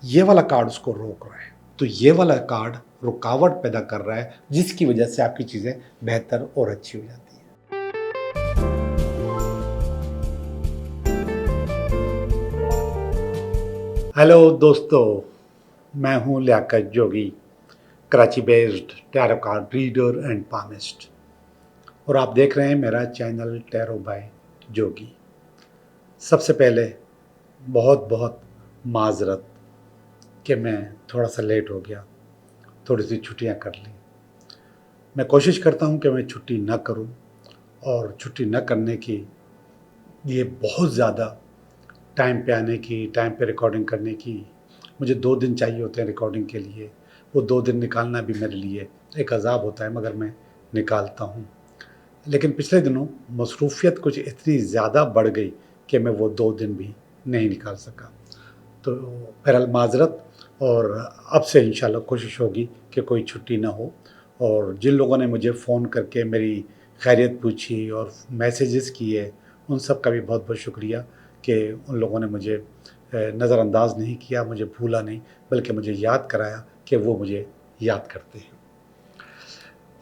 ये वाला कार्ड उसको रोक रहा है। तो ये वाला कार्ड रुकावट पैदा कर रहा है, जिसकी वजह से आपकी चीज़ें बेहतर और अच्छी हो जाती हैं। हेलो दोस्तों, मैं हूं Liaquat Jogi, Karachi based tarot card reader and palmist, और आप देख रहे हैं मेरा चैनल टैरो बाय जोगी। सबसे पहले बहुत बहुत माजरत कि मैं थोड़ा सा लेट हो गया, थोड़ी सी छुट्टियां कर ली। मैं कोशिश करता हूं कि मैं छुट्टी ना करूं, और छुट्टी न करने की ये बहुत ज़्यादा टाइम पे आने की, टाइम पे रिकॉर्डिंग करने की, मुझे 2 दिन चाहिए होते हैं रिकॉर्डिंग के लिए। वो 2 दिन निकालना भी मेरे लिए एक अज़ाब होता है, मगर मैं निकालता हूँ। लेकिन पिछले दिनों मसरूफ़ियत कुछ इतनी ज़्यादा बढ़ गई कि मैं वो 2 दिन भी नहीं निकाल सका। तो बहरहाल माज़रत, और अब से इंशाल्लाह कोशिश होगी कि कोई छुट्टी ना हो। और जिन लोगों ने मुझे फ़ोन करके मेरी खैरियत पूछी और मैसेजेस किए, उन सब का भी बहुत बहुत शुक्रिया कि उन लोगों ने मुझे नज़रअंदाज नहीं किया, मुझे भूला नहीं, बल्कि मुझे याद कराया कि वो मुझे याद करते हैं।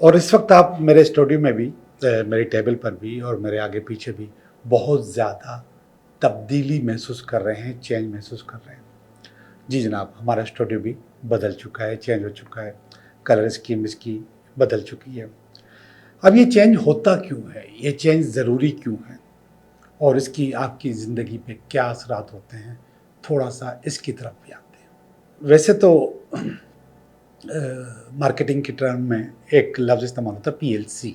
और इस वक्त आप मेरे स्टूडियो में भी, मेरी टेबल पर भी और मेरे आगे पीछे भी बहुत ज़्यादा तब्दीली महसूस कर रहे हैं, चेंज महसूस कर रहे हैं। जी जनाब, हमारा स्टूडियो भी बदल चुका है, चेंज हो चुका है, कलर स्कीम इसकी बदल चुकी है। अब ये चेंज होता क्यों है, ये चेंज ज़रूरी क्यों है, और इसकी आपकी ज़िंदगी पे क्या असरात होते हैं, थोड़ा सा इसकी तरफ भी आते हैं। वैसे तो मार्केटिंग के टर्म में एक लफ्ज़ इस्तेमाल होता है, PLC,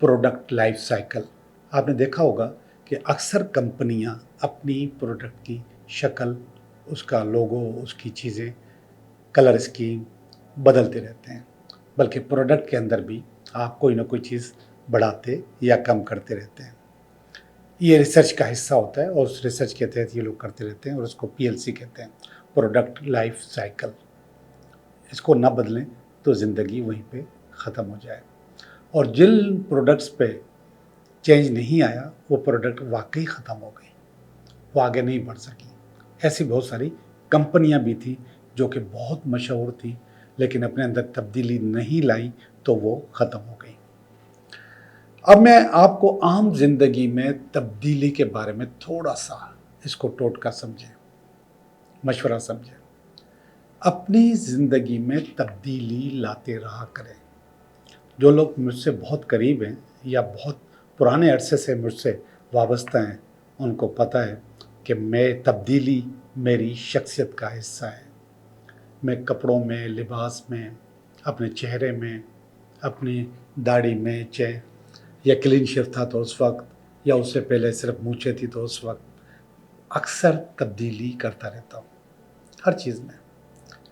प्रोडक्ट लाइफ साइकिल। आपने देखा होगा कि अक्सर कंपनियां अपनी प्रोडक्ट की शक्ल, उसका लोगो, उसकी चीज़ें, कलर स्कीम बदलते रहते हैं, बल्कि प्रोडक्ट के अंदर भी आप कोई ना कोई चीज़ बढ़ाते या कम करते रहते हैं। ये रिसर्च का हिस्सा होता है, और उस रिसर्च के तहत ये लोग करते रहते हैं, और उसको PLC कहते हैं, प्रोडक्ट लाइफ साइकिल। इसको ना बदलें तो ज़िंदगी वहीं पे ख़त्म हो जाए। और जिन प्रोडक्ट्स पे चेंज नहीं आया, वो प्रोडक्ट वाकई ख़त्म हो गई, वो आगे नहीं बढ़ सकी। ऐसी बहुत सारी कंपनियां भी थी जो कि बहुत मशहूर थी, लेकिन अपने अंदर तब्दीली नहीं लाई, तो वो ख़त्म हो गई। अब मैं आपको आम जिंदगी में तब्दीली के बारे में थोड़ा सा इसको टोटका समझें, मशवरा समझें। अपनी ज़िंदगी में तब्दीली लाते रहा करें। जो लोग मुझसे बहुत करीब हैं या बहुत पुराने अरसे से मुझसे वाबस्ता हैं, उनको पता है कि मैं तब्दीली मेरी शख्सियत का हिस्सा है। मैं कपड़ों में, लिबास में, अपने चेहरे में, अपनी दाढ़ी में, चाहे या क्लीन शेव था तो उस वक्त, या उससे पहले सिर्फ मूंछें थी तो उस वक्त, अक्सर तब्दीली करता रहता हूँ हर चीज़ में।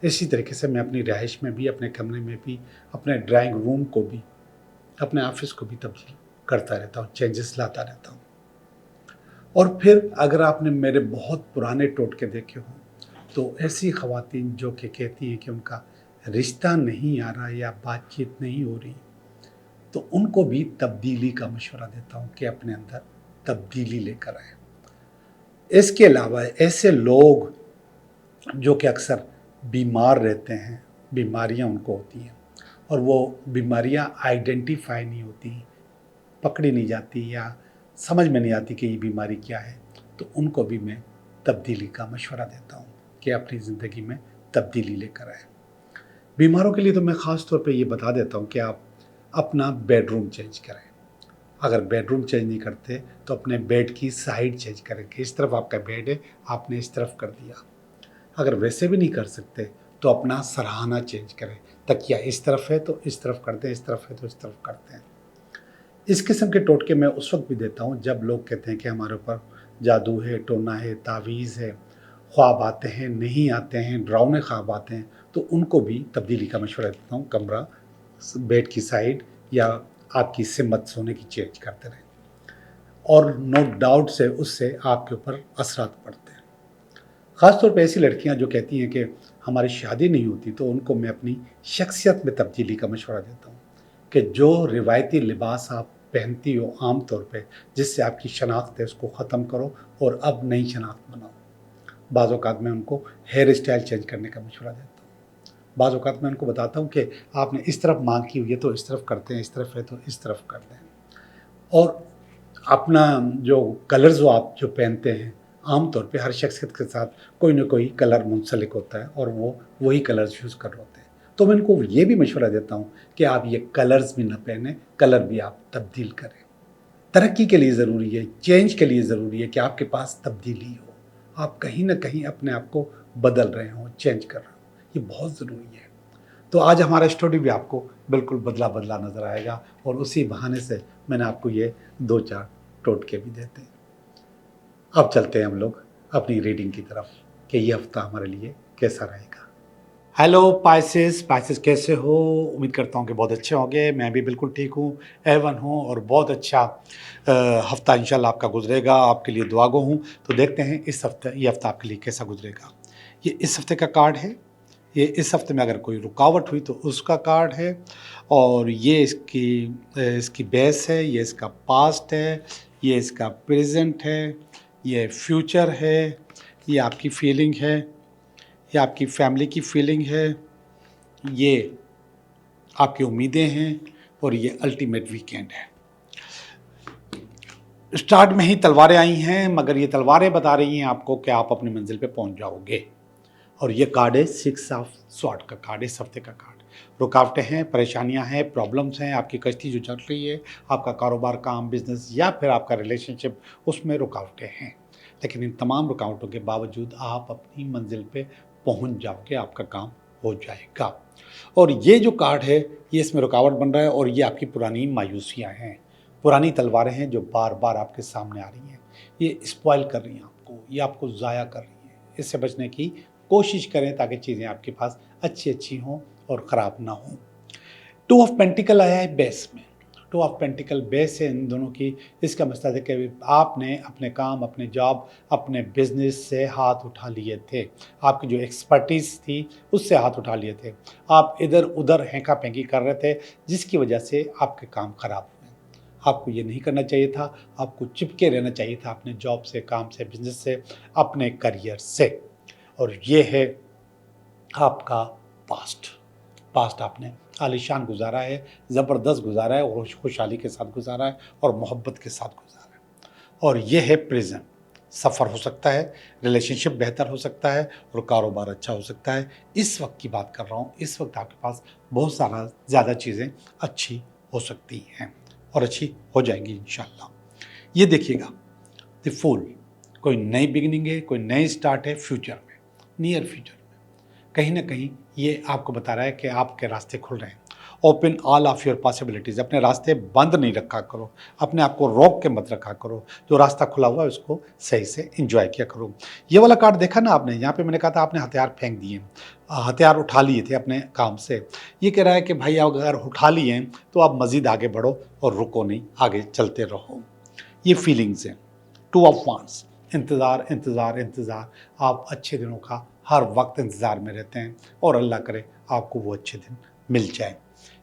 इसी तरीके से मैं अपनी रिहाइश में भी, अपने कमरे में भी, अपने ड्राइंग रूम को भी, अपने ऑफिस को भी तब्दील करता रहता हूँ, चेंजेस लाता रहता हूँ। और फिर अगर आपने मेरे बहुत पुराने टोटके देखे हों, तो ऐसी ख़वातीन जो कि कहती हैं कि उनका रिश्ता नहीं आ रहा या बातचीत नहीं हो रही, तो उनको भी तब्दीली का मशवरा देता हूँ कि अपने अंदर तब्दीली लेकर आए। इसके अलावा ऐसे लोग जो कि अक्सर बीमार रहते हैं, बीमारियाँ उनको होती हैं, और वो बीमारियाँ आइडेंटिफाई नहीं होती, पकड़ी नहीं जाती, या समझ में नहीं आती कि ये बीमारी क्या है, तो उनको भी मैं तब्दीली का मशवरा देता हूँ कि अपनी ज़िंदगी में तब्दीली लेकर आए। बीमारों के लिए तो मैं ख़ास तौर पे ये बता देता हूँ कि आप अपना बेडरूम चेंज करें। अगर बेडरूम चेंज नहीं करते तो अपने बेड की साइड चेंज करें कि इस तरफ आपका बेड है, आपने इस तरफ कर दिया। अगर वैसे भी नहीं कर सकते तो अपना सरहाना चेंज करें, तकिया इस तरफ है तो इस तरफ करते हैं, इस तरफ है तो इस तरफ करते हैं। इस किस्म के टोटके मैं उस वक्त भी देता हूँ जब लोग कहते हैं कि हमारे ऊपर जादू है, टोना है, तावीज़ है, ख्वाब आते हैं, नहीं आते हैं, डरावने ख्वाब आते हैं, तो उनको भी तब्दीली का मशवरा देता हूँ। कमरा, बेड की साइड या आपकी सिमत सोने की चेंज करते रहें, और नो डाउट से उससे आपके ऊपर असरात पड़ते हैं। ख़ास तौर पे ऐसी लड़कियां जो कहती हैं कि हमारी शादी नहीं होती, तो उनको मैं अपनी शख्सियत में तब्दीली का मशवरा देता हूँ कि जो रिवायती लिबास आप पहनती हो आम तौर पे, जिससे आपकी शनाख्त है, उसको ख़त्म करो और अब नई शनाख्त बनाओ। बाज़ औक़ात मैं उनको हेयर स्टाइल चेंज करने का मशवरा देता हूँ। बाज़ औक़ात मैं उनको बताता हूँ कि आपने इस तरफ मांग की हुई है तो इस तरफ करते हैं, इस तरफ है तो इस तरफ कर दें। और अपना जो कलर्स वो आप जो पहनते हैं, आम तौर पे हर शख्सियत के साथ कोई ना कोई कलर मुंसलिक होता है और वो वही कलर्स यूज़ कर रहे होते हैं। तो मैं इनको ये भी मशवरा देता हूँ कि आप ये कलर्स भी ना पहनें, कलर भी आप तब्दील करें। तरक्की के लिए ज़रूरी है, चेंज के लिए ज़रूरी है कि आपके पास तब्दीली हो। आप कहीं न कहीं अपने आप को बदल रहे हों, चेंज कर रहे हों, ये बहुत ज़रूरी है। तो आज हमारा स्टूडियो भी आपको बिल्कुल बदला-बदला नज़र आएगा और उसी बहाने से मैंने आपको ये 2-4 टोटके भी देते हैं। अब चलते हैं हम लोग अपनी रीडिंग की तरफ कि ये हफ़्ता हमारे लिए कैसा रहेगा। हेलो पाइसेस, पाइसेस कैसे हो? उम्मीद करता हूँ कि बहुत अच्छे होंगे। मैं भी बिल्कुल ठीक हूँ, A1 हूँ और बहुत अच्छा हफ़्ता इंशाल्लाह आपका गुज़रेगा। आपके लिए दुआगो हूँ। तो देखते हैं ये हफ़्ता आपके लिए कैसा गुज़रेगा। ये इस हफ़्ते का कार्ड है। ये इस हफ़्ते में अगर कोई रुकावट हुई तो उसका कार्ड है और ये इसकी बेस है, ये इसका पास्ट है, ये इसका प्रेज़ेंट है, ये फ्यूचर है, ये आपकी फीलिंग है, ये आपकी फैमिली की फीलिंग है, ये आपकी उम्मीदें हैं और ये अल्टीमेट वीकेंड है। स्टार्ट में ही तलवारें आई हैं, मगर ये तलवारें बता रही हैं आपको कि आप अपनी मंजिल पे पहुंच जाओगे। और ये कार्ड है 6 ऑफ स्वॉर्ड का कार्ड है, इस हफ्ते का कार्ड। रुकावटें हैं, परेशानियां हैं, प्रॉब्लम्स हैं, आपकी कश्ती जो चल रही है, आपका कारोबार, काम, बिजनेस या फिर आपका रिलेशनशिप, उसमें रुकावटें हैं। लेकिन इन तमाम रुकावटों के बावजूद आप अपनी मंजिल पे पहुंच जाओगे, आपका काम हो जाएगा। और ये जो कार्ड है, ये इसमें रुकावट बन रहा है और ये आपकी पुरानी मायूसियाँ हैं, पुरानी तलवारें हैं जो बार बार आपके सामने आ रही हैं। ये स्पॉइल कर रही हैं आपको, ये आपको ज़ाया कर रही हैं। इससे बचने की कोशिश करें ताकि चीज़ें आपके पास अच्छी हों और ख़राब ना हों। 2 ऑफ पेंटिकल आया है बेस में। 2 ऑफ पेंटिकल बेस है इन दोनों की। इसका मतलब है कि आपने अपने काम, अपने जॉब, अपने बिजनेस से हाथ उठा लिए थे। आपकी जो एक्सपर्टीज़ थी उससे हाथ उठा लिए थे। आप इधर उधर हेंका फेंकी कर रहे थे जिसकी वजह से आपके काम खराब हुए। आपको ये नहीं करना चाहिए था। आपको चिपके रहना चाहिए था अपने जॉब से, काम से, बिजनेस से, अपने करियर से। और ये है आपका पास्ट आपने आलीशान गुजारा है, ज़बरदस्त गुजारा है और खुशहाली के साथ गुजारा है और मोहब्बत के साथ गुजारा है। और ये है प्रेजेंट। सफ़र हो सकता है, रिलेशनशिप बेहतर हो सकता है और कारोबार अच्छा हो सकता है। इस वक्त की बात कर रहा हूँ, इस वक्त आपके पास बहुत सारा ज़्यादा चीज़ें अच्छी हो सकती हैं और अच्छी हो जाएंगी इंशाल्लाह। ये देखिएगा, द फूल, कोई नई बिगिनिंग है, कोई नई स्टार्ट है फ्यूचर में, नियर फ्यूचर में। कहीं ना कहीं ये आपको बता रहा है कि आपके रास्ते खुल रहे हैं। Open all of your possibilities. अपने रास्ते बंद नहीं रखा करो, अपने आप को रोक के मत रखा करो। जो रास्ता खुला हुआ है उसको सही से एंजॉय किया करो। ये वाला कार्ड देखा ना आपने, यहाँ पे मैंने कहा था आपने हथियार फेंक दिए, हथियार उठा लिए थे अपने काम से। ये कह रहा है कि भाई अगर उठा लिए हैं तो आप मज़ीद आगे बढ़ो और रुको नहीं, आगे चलते रहो। ये फीलिंग्स हैं। 2 ऑफ वांड्स, इंतज़ार इंतज़ार इंतज़ार। आप अच्छे दिनों का हर वक्त इंतज़ार में रहते हैं और अल्लाह करे आपको वो अच्छे दिन मिल जाए।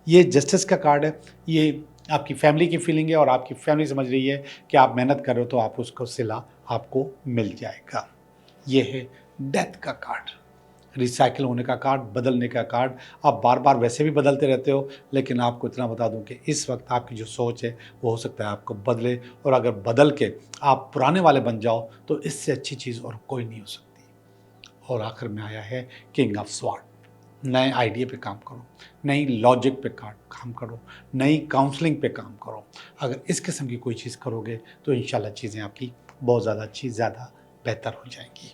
ये जस्टिस का कार्ड है। ये आपकी फैमिली की फीलिंग है और आपकी फैमिली समझ रही है कि आप मेहनत कर रहे हो तो आप उसको सिला आपको मिल जाएगा। ये है डेथ का कार्ड, रिसाइकिल होने का कार्ड, बदलने का कार्ड। आप बार बार वैसे भी बदलते रहते हो, लेकिन आपको इतना बता दूं कि इस वक्त आपकी जो सोच है वो हो सकता है आपको बदले, और अगर बदल के आप पुराने वाले बन जाओ तो इससे अच्छी चीज़ और कोई नहीं हो सकती। और आखिर में आया है किंग ऑफ स्वॉर्ड। नए आइडिया पे काम करो, नई लॉजिक पे काम करो, नई काउंसलिंग पे काम करो। अगर इस किस्म की कोई चीज़ करोगे तो इंशाल्लाह चीज़ें आपकी बहुत ज़्यादा अच्छी, ज़्यादा बेहतर हो जाएंगी।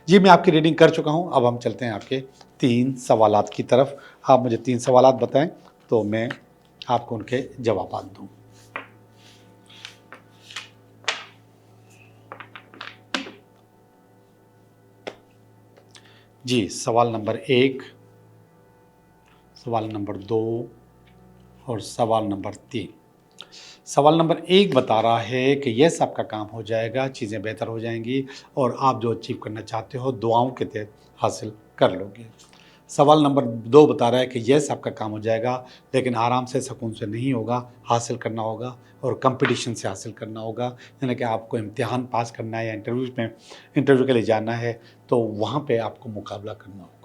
जी, मैं आपकी रीडिंग कर चुका हूँ। अब हम चलते हैं आपके 3 सवालात की तरफ। आप मुझे 3 सवालात बताएं तो मैं आपको उनके जवाब दूँ। जी, सवाल नंबर 1, सवाल नंबर 2 और सवाल नंबर 3। सवाल नंबर 1 बता रहा है कि यस, आपका काम हो जाएगा, चीज़ें बेहतर हो जाएंगी और आप जो अचीव करना चाहते हो दुआओं के तहत हासिल कर लोगे। सवाल नंबर 2 बता रहा है कि यस आपका काम हो जाएगा, लेकिन आराम से, सुकून से नहीं होगा, हासिल करना होगा और कंपटीशन से हासिल करना होगा। यानी कि आपको इम्तिहान पास करना है या इंटरव्यू के लिए जाना है, तो वहाँ पे आपको मुकाबला करना होगा।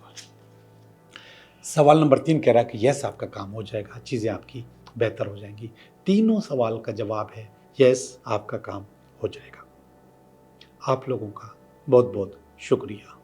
सवाल नंबर 3 कह रहा है कि यस आपका काम हो जाएगा, चीज़ें आपकी बेहतर हो जाएंगी। तीनों सवाल का जवाब है यस आपका काम हो जाएगा। आप लोगों का बहुत बहुत शुक्रिया।